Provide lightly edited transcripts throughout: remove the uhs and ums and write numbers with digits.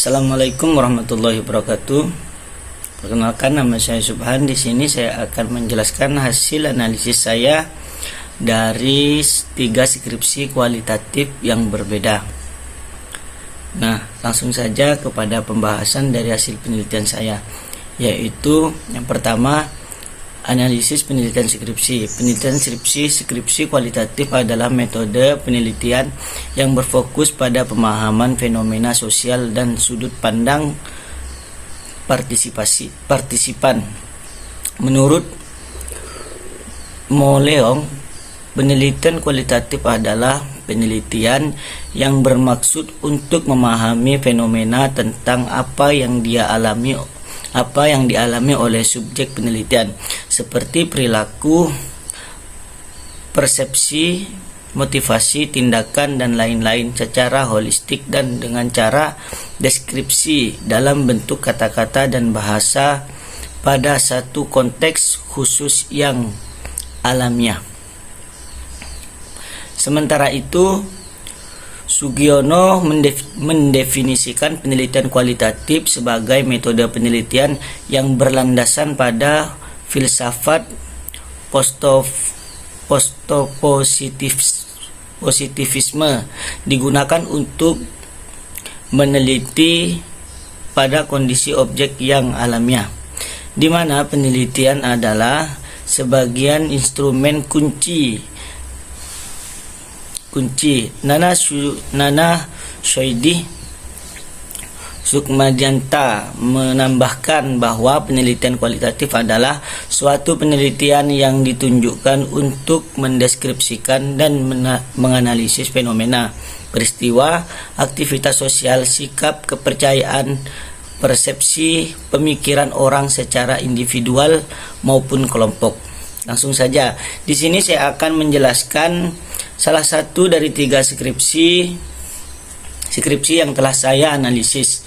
Assalamualaikum warahmatullahi wabarakatuh. Perkenalkan, nama saya Subhan. Di sini saya akan menjelaskan hasil analisis saya dari 3 skripsi kualitatif yang berbeda. Nah, langsung saja kepada pembahasan dari hasil penelitian saya, yaitu yang pertama, analisis penelitian skripsi. Penelitian skripsi kualitatif adalah metode penelitian yang berfokus pada pemahaman fenomena sosial dan sudut pandang partisipan. Menurut Mo Leong, penelitian kualitatif adalah penelitian yang bermaksud untuk memahami fenomena tentang apa yang dialami oleh subjek penelitian, seperti perilaku, persepsi, motivasi, tindakan, dan lain-lain secara holistik dan dengan cara deskripsi dalam bentuk kata-kata dan bahasa pada satu konteks khusus yang alamiah. Sementara itu, Sugiono mendefinisikan penelitian kualitatif sebagai metode penelitian yang berlandasan pada filsafat positivisme, digunakan untuk meneliti pada kondisi objek yang alamiah, di mana penelitian adalah sebagian instrumen kunci. Nana Soidi Sukmadianta menambahkan bahwa penelitian kualitatif adalah suatu penelitian yang ditunjukkan untuk mendeskripsikan dan menganalisis fenomena, peristiwa, aktivitas sosial, sikap, kepercayaan, persepsi, pemikiran orang secara individual maupun kelompok. Langsung saja, di sini saya akan menjelaskan salah satu dari 3 skripsi yang telah saya analisis,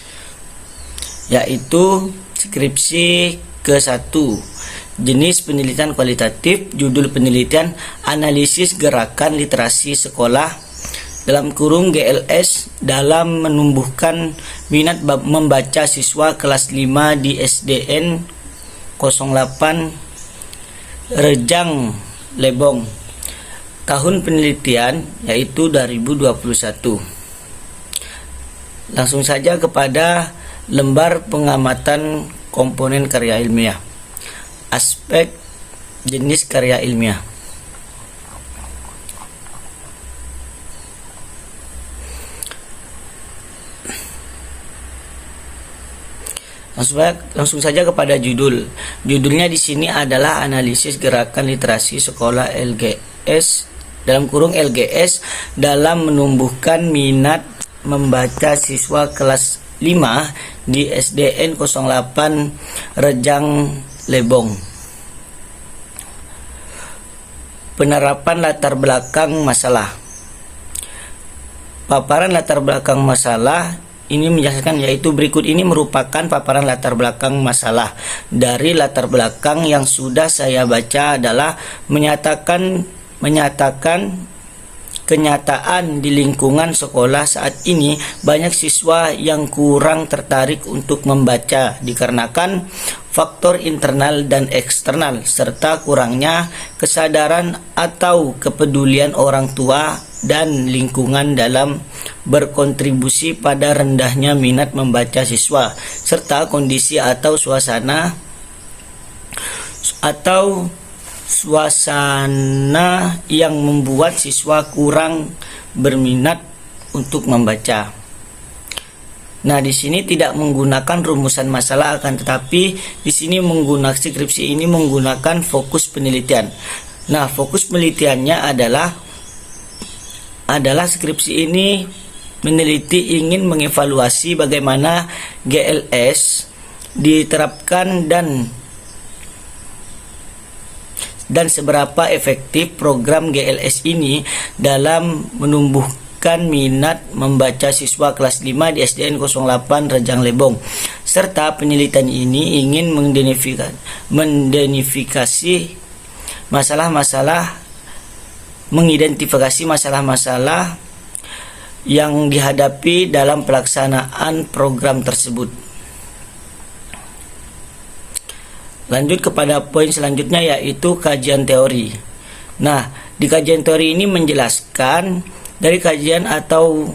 yaitu skripsi ke-1, jenis penelitian kualitatif, judul penelitian analisis gerakan literasi sekolah (GLS) dalam menumbuhkan minat membaca siswa kelas 5 di SDN 08 Rejang Lebong. Tahun penelitian yaitu 2021. Langsung saja kepada lembar pengamatan komponen karya ilmiah. Aspek jenis karya ilmiah. Langsung saja kepada judul. Judulnya di sini adalah analisis gerakan literasi sekolah LGS dalam menumbuhkan minat membaca siswa kelas 5 di SDN 08 Rejang Lebong. Penerapan latar belakang masalah. Paparan latar belakang masalah ini menjelaskan, yaitu berikut ini merupakan paparan latar belakang masalah. Dari latar belakang yang sudah saya baca adalah menyatakan kenyataan di lingkungan sekolah saat ini banyak siswa yang kurang tertarik untuk membaca dikarenakan faktor internal dan eksternal serta kurangnya kesadaran atau kepedulian orang tua dan lingkungan dalam berkontribusi pada rendahnya minat membaca siswa serta kondisi atau suasana yang membuat siswa kurang berminat untuk membaca. Nah, di sini tidak menggunakan rumusan masalah, akan tetapi di sini skripsi ini menggunakan fokus penelitian. Nah, fokus penelitiannya adalah skripsi ini meneliti ingin mengevaluasi bagaimana GLS diterapkan dan seberapa efektif program GLS ini dalam menumbuhkan minat membaca siswa kelas 5 di SDN 08 Rejang Lebong. Serta penelitian ini ingin mengidentifikasi masalah-masalah yang dihadapi dalam pelaksanaan program tersebut. Lanjut kepada poin selanjutnya, yaitu kajian teori. Nah, di kajian teori ini menjelaskan dari kajian atau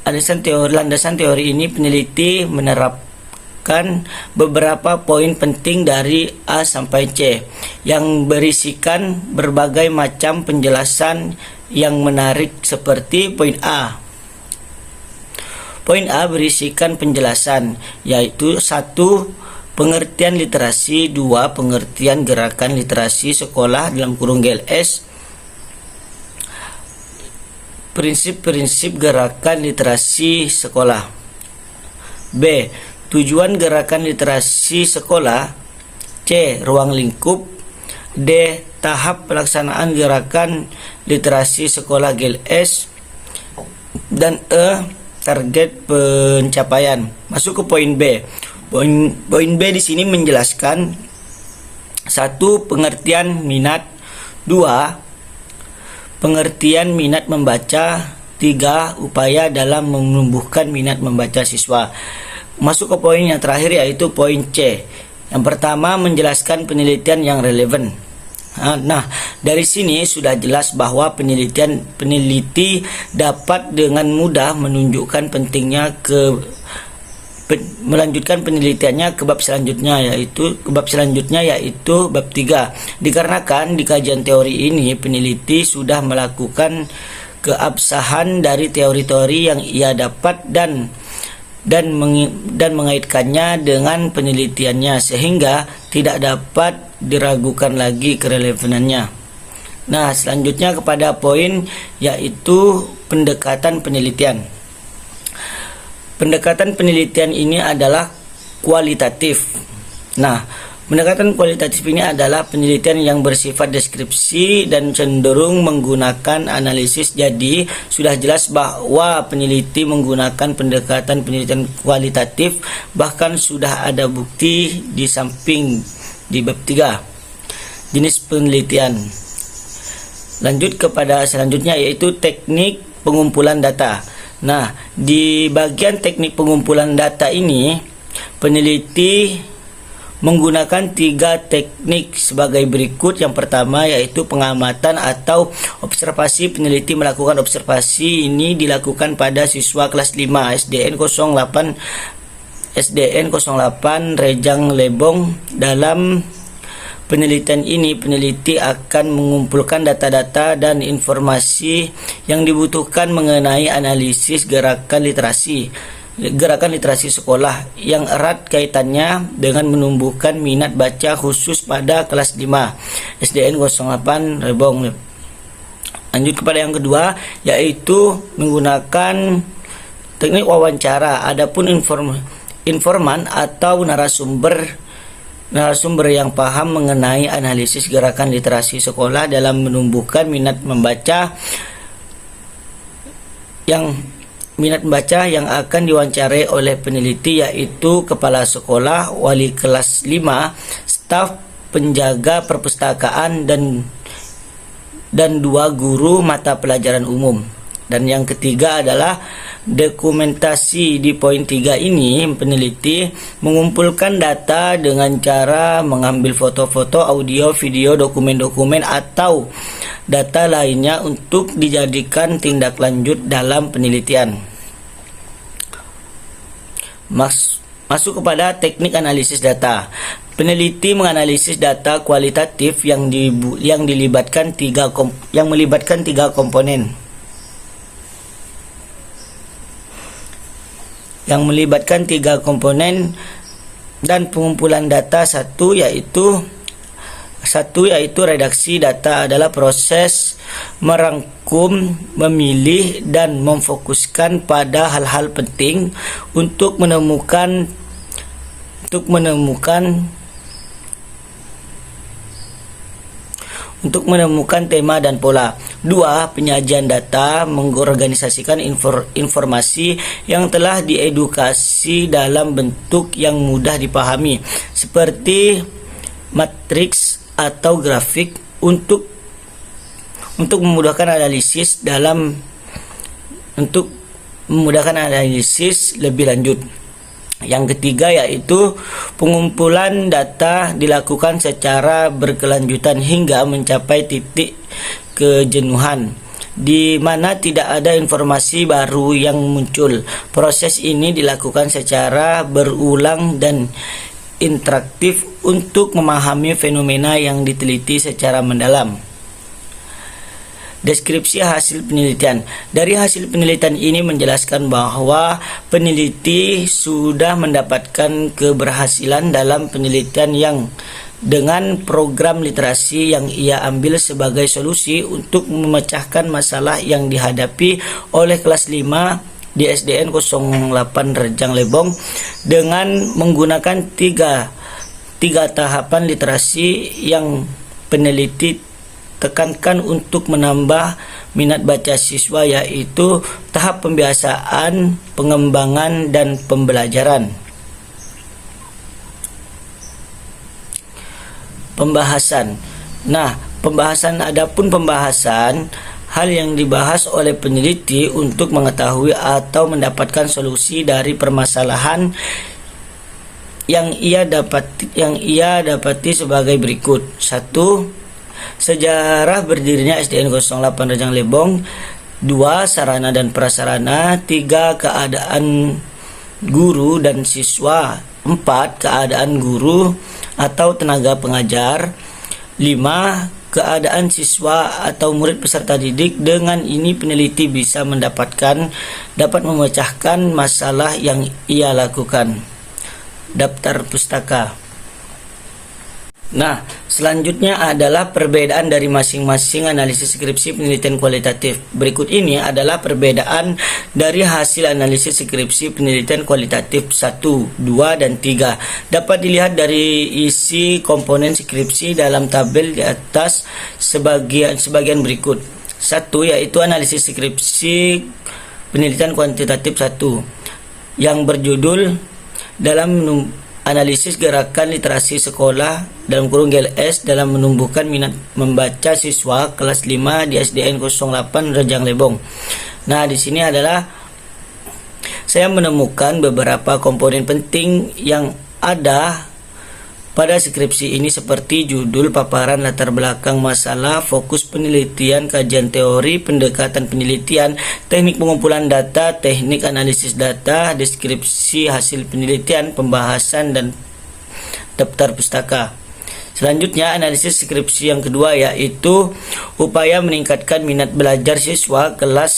landasan teori ini, peneliti menerapkan beberapa poin penting dari A sampai C yang berisikan berbagai macam penjelasan yang menarik seperti poin A. Poin A berisikan penjelasan, yaitu 1. Pengertian literasi, 2. Pengertian gerakan literasi sekolah dalam kurung GLS, prinsip-prinsip gerakan literasi sekolah. B. Tujuan gerakan literasi sekolah. C. Ruang lingkup. D. Tahap pelaksanaan gerakan literasi sekolah GLS. Dan E. Target pencapaian. Masuk ke poin B. Poin B di sini menjelaskan 1. Pengertian minat. 2. Pengertian minat membaca. 3. Upaya dalam menumbuhkan minat membaca siswa. Masuk ke poin yang terakhir, yaitu poin C. Yang pertama, menjelaskan penelitian yang relevan. Nah, dari sini sudah jelas bahwa peneliti dapat dengan mudah menunjukkan pentingnya melanjutkan penelitiannya ke bab selanjutnya, yaitu bab 3. Dikarenakan di kajian teori ini peneliti sudah melakukan keabsahan dari teori-teori yang ia dapat dan mengaitkannya dengan penelitiannya, sehingga tidak dapat diragukan lagi kerelevanannya. Nah, selanjutnya kepada poin, yaitu pendekatan penelitian. Pendekatan penelitian ini adalah kualitatif. Nah, pendekatan kualitatif ini adalah penelitian yang bersifat deskripsi dan cenderung menggunakan analisis. Jadi, sudah jelas bahwa peneliti menggunakan pendekatan penelitian kualitatif, bahkan sudah ada bukti di samping di bab 3. Jenis penelitian. Lanjut kepada selanjutnya, yaitu teknik pengumpulan data. Nah, di bagian teknik pengumpulan data ini, peneliti menggunakan 3 teknik sebagai berikut. Yang pertama, yaitu pengamatan atau observasi. Peneliti melakukan observasi ini dilakukan pada siswa kelas 5 SDN 08 Rejang Lebong. Dalam penelitian ini, peneliti akan mengumpulkan data-data dan informasi yang dibutuhkan mengenai analisis gerakan literasi sekolah yang erat kaitannya dengan menumbuhkan minat baca khusus pada kelas 5 SDN 08 Lebong. Lanjut kepada yang kedua, yaitu menggunakan teknik wawancara. Adapun informan atau narasumber yang paham mengenai analisis gerakan literasi sekolah dalam menumbuhkan minat membaca yang akan diwawancarai oleh peneliti, yaitu kepala sekolah, wali kelas 5, staf penjaga perpustakaan dan 2 guru mata pelajaran umum. Dan yang ketiga adalah dokumentasi. Di poin 3 ini, peneliti mengumpulkan data dengan cara mengambil foto-foto, audio, video, dokumen-dokumen atau data lainnya untuk dijadikan tindak lanjut dalam penelitian. Masuk kepada teknik analisis data. Peneliti menganalisis data kualitatif yang melibatkan tiga komponen. Dan pengumpulan data. Satu yaitu redaksi. Data adalah proses merangkum, memilih, dan memfokuskan pada hal-hal penting untuk menemukan tema dan pola. 2. Penyajian data mengorganisasikan informasi yang telah diedukasi dalam bentuk yang mudah dipahami, seperti matriks atau grafik untuk memudahkan analisis dalam untuk memudahkan analisis lebih lanjut. Yang ketiga yaitu pengumpulan data dilakukan secara berkelanjutan hingga mencapai titik kejenuhan, di mana tidak ada informasi baru yang muncul. Proses ini dilakukan secara berulang dan interaktif untuk memahami fenomena yang diteliti secara mendalam. Deskripsi hasil penelitian. Dari hasil penelitian ini menjelaskan bahwa peneliti sudah mendapatkan keberhasilan dalam penelitian yang dengan program literasi yang ia ambil sebagai solusi untuk memecahkan masalah yang dihadapi oleh kelas 5 di SDN 08 Rejang Lebong dengan menggunakan tiga tahapan literasi yang peneliti tekankan untuk menambah minat baca siswa, yaitu tahap pembiasaan, pengembangan, dan pembelajaran. Pembahasan. Nah, adapun pembahasan hal yang dibahas oleh peneliti untuk mengetahui atau mendapatkan solusi dari permasalahan yang ia dapati sebagai berikut. 1. Sejarah berdirinya SDN 08 Rejang Lebong. 2. Sarana dan prasarana. 3. Keadaan guru dan siswa. 4. Keadaan guru atau tenaga pengajar. 5. Keadaan siswa atau murid peserta didik. Dengan ini peneliti bisa dapat memecahkan masalah yang ia lakukan. Daftar pustaka. Nah, selanjutnya adalah perbedaan dari masing-masing analisis skripsi penelitian kualitatif. Berikut ini adalah perbedaan dari hasil analisis skripsi penelitian kualitatif 1, 2, dan 3. Dapat dilihat dari isi komponen skripsi dalam tabel di atas sebagian berikut. 1. Yaitu analisis skripsi penelitian kuantitatif 1 yang berjudul dalam analisis gerakan literasi sekolah (GLS) dalam menumbuhkan minat membaca siswa kelas 5 di SDN 08 Rejang Lebong. Nah, di sini adalah saya menemukan beberapa komponen penting yang ada pada skripsi ini seperti judul, paparan latar belakang masalah, fokus penelitian, kajian teori, pendekatan penelitian, teknik pengumpulan data, teknik analisis data, deskripsi hasil penelitian, pembahasan, dan daftar pustaka. Selanjutnya analisis skripsi yang kedua yaitu upaya meningkatkan minat belajar siswa kelas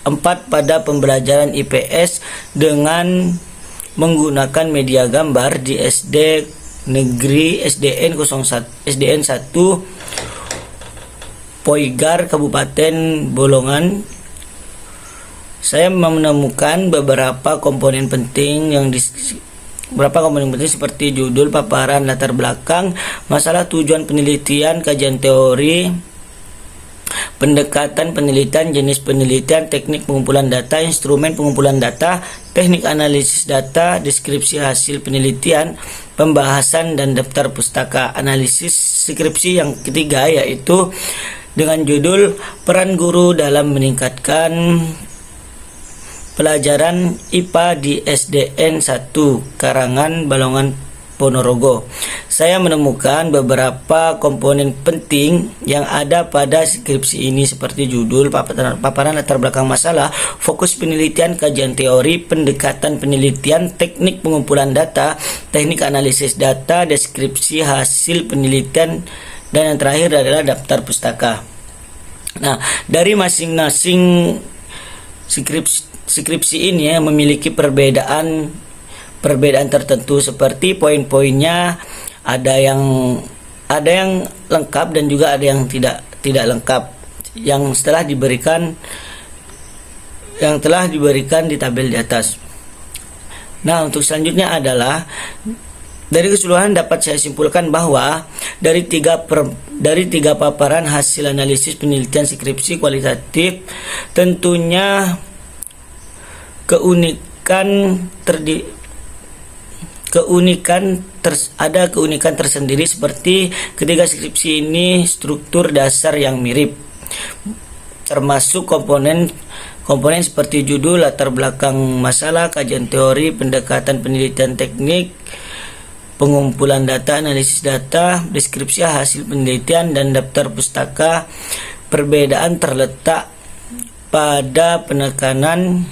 4 pada pembelajaran IPS dengan menggunakan media gambar di SD Negeri SDN 1 Poigar Kabupaten Bolongan. Saya menemukan beberapa komponen penting seperti judul, paparan latar belakang masalah, tujuan penelitian, kajian teori, pendekatan penelitian, jenis penelitian, teknik pengumpulan data, instrumen pengumpulan data, teknik analisis data, deskripsi hasil penelitian, pembahasan, dan daftar pustaka. Analisis skripsi yang ketiga yaitu dengan judul peran guru dalam meningkatkan pelajaran IPA di SDN 1 Karangan, Balongan, Ponorogo. Saya menemukan beberapa komponen penting yang ada pada skripsi ini seperti judul, paparan latar belakang masalah, fokus penelitian, kajian teori, pendekatan penelitian, teknik pengumpulan data, teknik analisis data, deskripsi hasil penelitian, dan yang terakhir adalah daftar pustaka. Nah, dari masing-masing skripsi ini memiliki perbedaan tertentu seperti poin-poinnya ada yang lengkap dan juga ada yang tidak lengkap yang telah diberikan di tabel di atas. Nah, untuk selanjutnya adalah dari keseluruhan dapat saya simpulkan bahwa dari tiga paparan hasil analisis penelitian skripsi kualitatif tentunya ada keunikan tersendiri seperti ketiga skripsi ini struktur dasar yang mirip, termasuk komponen Komponen seperti judul, latar belakang masalah, kajian teori, pendekatan penelitian teknik, pengumpulan data, analisis data, deskripsi hasil penelitian, dan daftar pustaka. Perbedaan terletak pada penekanan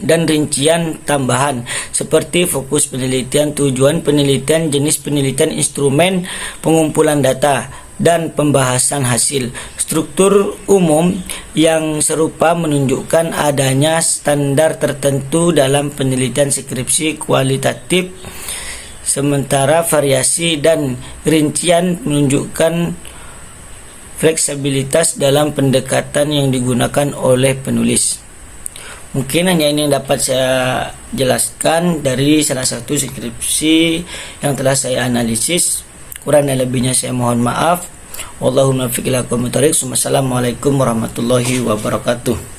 dan rincian tambahan seperti fokus penelitian, tujuan penelitian, jenis penelitian, instrumen pengumpulan data, dan pembahasan hasil. Struktur umum yang serupa menunjukkan adanya standar tertentu dalam penelitian skripsi kualitatif, sementara variasi dan rincian menunjukkan fleksibilitas dalam pendekatan yang digunakan oleh penulis. Mungkin hanya ini yang dapat saya jelaskan dari salah satu skripsi yang telah saya analisis. Kurang dan lebihnya saya mohon maaf. Wallahul muwaffiq ila aqwamit thoriq. Wassalamualaikum warahmatullahi wabarakatuh.